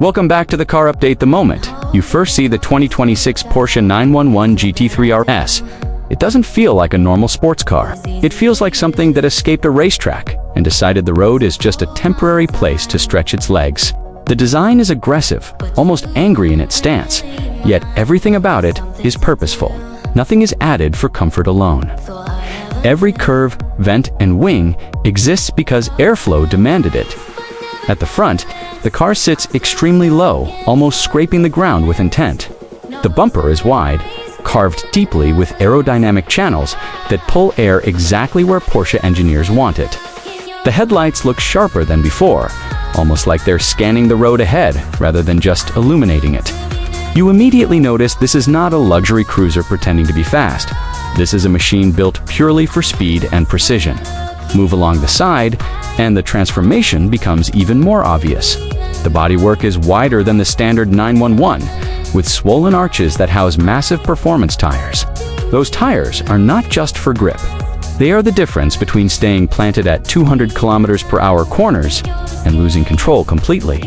Welcome back to the Car Update. The moment you first see the 2026 Porsche 911 GT3 RS, it doesn't feel like a normal sports car. It feels like something that escaped a racetrack and decided the road is just a temporary place to stretch its legs. The design is aggressive, almost angry in its stance, yet everything about it is purposeful. Nothing is added for comfort alone. Every curve, vent, and wing exists because airflow demanded it. At the front, the car sits extremely low, almost scraping the ground with intent. The bumper is wide, carved deeply with aerodynamic channels that pull air exactly where Porsche engineers want it. The headlights look sharper than before, almost like they're scanning the road ahead rather than just illuminating it. You immediately notice this is not a luxury cruiser pretending to be fast. This is a machine built purely for speed and precision. Move along the side, and the transformation becomes even more obvious. The bodywork is wider than the standard 911, with swollen arches that house massive performance tires. Those tires are not just for grip. They are the difference between staying planted at 200 km/h corners and losing control completely.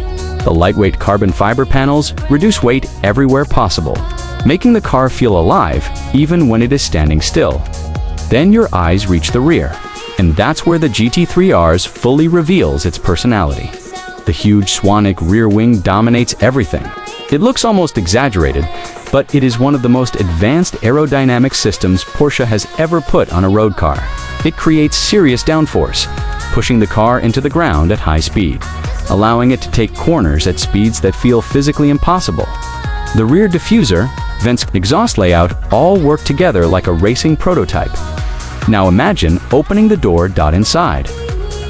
The lightweight carbon fiber panels reduce weight everywhere possible, making the car feel alive even when it is standing still. Then your eyes reach the rear, and that's where the GT3 RS fully reveals its personality. The huge Swanwick rear wing dominates everything. It looks almost exaggerated, but it is one of the most advanced aerodynamic systems Porsche has ever put on a road car. It creates serious downforce, pushing the car into the ground at high speed, allowing it to take corners at speeds that feel physically impossible. The rear diffuser, vents, exhaust layout all work together like a racing prototype. Now imagine opening the door inside.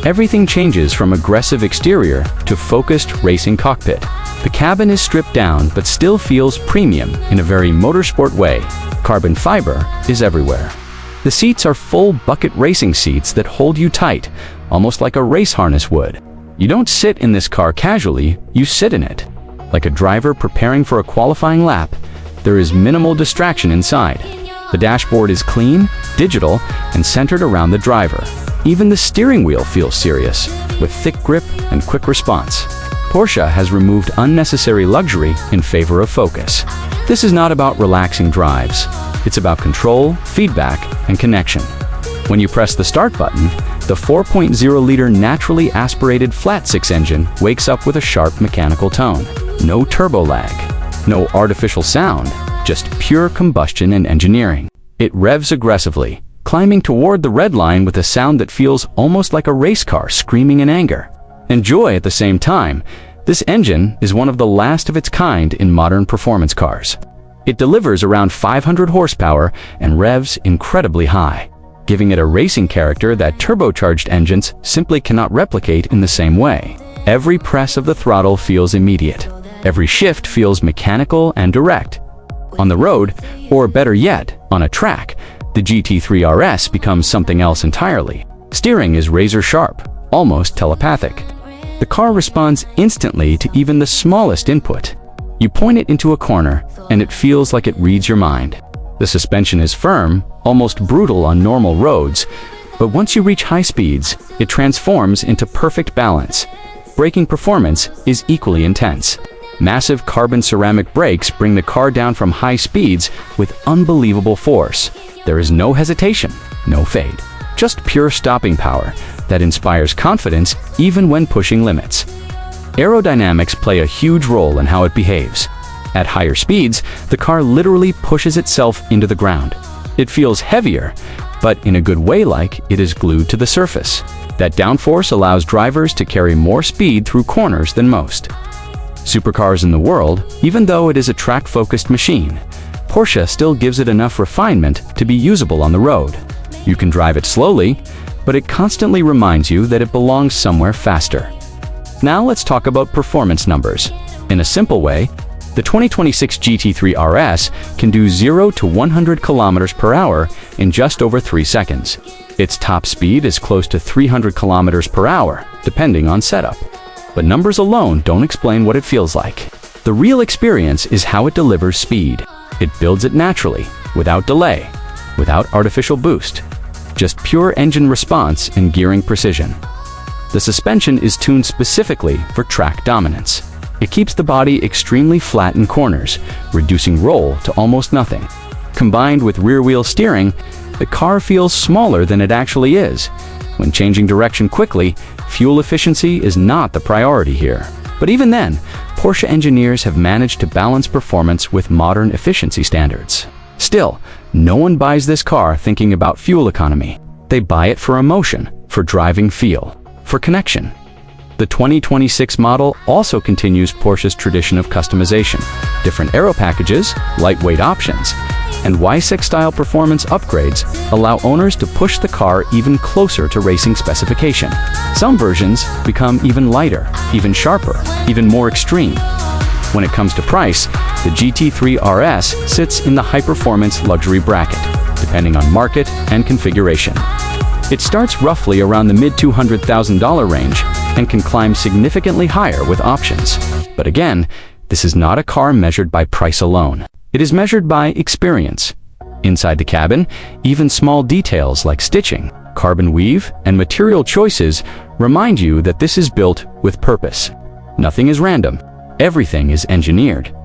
Everything changes from aggressive exterior to focused racing cockpit. The cabin is stripped down but still feels premium in a very motorsport way. Carbon fiber is everywhere. The seats are full bucket racing seats that hold you tight, almost like a race harness would. You don't sit in this car casually, you sit in it. Like a driver preparing for a qualifying lap, there is minimal distraction inside. The dashboard is clean, digital, and centered around the driver. Even the steering wheel feels serious, with thick grip and quick response. Porsche has removed unnecessary luxury in favor of focus. This is not about relaxing drives. It's about control, feedback, and connection. When you press the start button, the 4.0-liter naturally aspirated flat-six engine wakes up with a sharp mechanical tone. No turbo lag, no artificial sound, just pure combustion and engineering. It revs aggressively, climbing toward the red line with a sound that feels almost like a race car screaming in anger. And joy at the same time. This engine is one of the last of its kind in modern performance cars. It delivers around 500 horsepower and revs incredibly high, giving it a racing character that turbocharged engines simply cannot replicate in the same way. Every press of the throttle feels immediate. Every shift feels mechanical and direct. On the road, or better yet, on a track, the GT3 RS becomes something else entirely. Steering is razor sharp, almost telepathic. The car responds instantly to even the smallest input. You point it into a corner, and it feels like it reads your mind. The suspension is firm, almost brutal on normal roads, but once you reach high speeds, it transforms into perfect balance. Braking performance is equally intense. Massive carbon ceramic brakes bring the car down from high speeds with unbelievable force. There is no hesitation, no fade, just pure stopping power that inspires confidence even when pushing limits. Aerodynamics play a huge role in how it behaves. At higher speeds, the car literally pushes itself into the ground. It feels heavier, but in a good way, like it is glued to the surface. That downforce allows drivers to carry more speed through corners than most. Supercars in the world, even though it is a track-focused machine, Porsche still gives it enough refinement to be usable on the road. You can drive it slowly, but it constantly reminds you that it belongs somewhere faster. Now let's talk about performance numbers. In a simple way, the 2026 GT3 RS can do 0 to 100 km/h in just over 3 seconds. Its top speed is close to 300 km/h, depending on setup. But numbers alone don't explain what it feels like. The real experience is how it delivers speed. It builds it naturally, without delay, without artificial boost. Just pure engine response and gearing precision. The suspension is tuned specifically for track dominance. It keeps the body extremely flat in corners, reducing roll to almost nothing. Combined with rear-wheel steering, the car feels smaller than it actually is. When changing direction quickly, fuel efficiency is not the priority here. But even then, Porsche engineers have managed to balance performance with modern efficiency standards. Still, no one buys this car thinking about fuel economy. They buy it for emotion, for driving feel, for connection. The 2026 model also continues Porsche's tradition of customization, different aero packages, lightweight options, and Y6-style performance upgrades allow owners to push the car even closer to racing specification. Some versions become even lighter, even sharper, even more extreme. When it comes to price, the GT3 RS sits in the high-performance luxury bracket, depending on market and configuration. It starts roughly around the mid-$200,000 range and can climb significantly higher with options. But again, this is not a car measured by price alone. It is measured by experience. Inside the cabin, even small details like stitching, carbon weave, and material choices remind you that this is built with purpose. Nothing is random. Everything is engineered.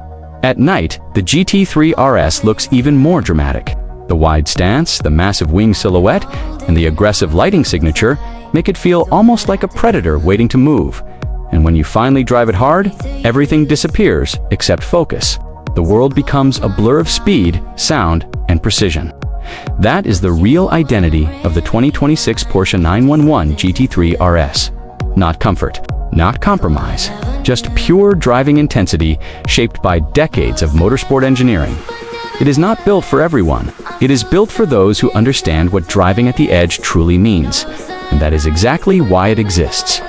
At night, the GT3 RS looks even more dramatic. The wide stance, the massive wing silhouette, and the aggressive lighting signature make it feel almost like a predator waiting to move. And when you finally drive it hard, everything disappears except focus. The world becomes a blur of speed, sound, and precision. That is the real identity of the 2026 Porsche 911 GT3 RS. Not comfort, not compromise, just pure driving intensity shaped by decades of motorsport engineering. It is not built for everyone. It is built for those who understand what driving at the edge truly means. And that is exactly why it exists.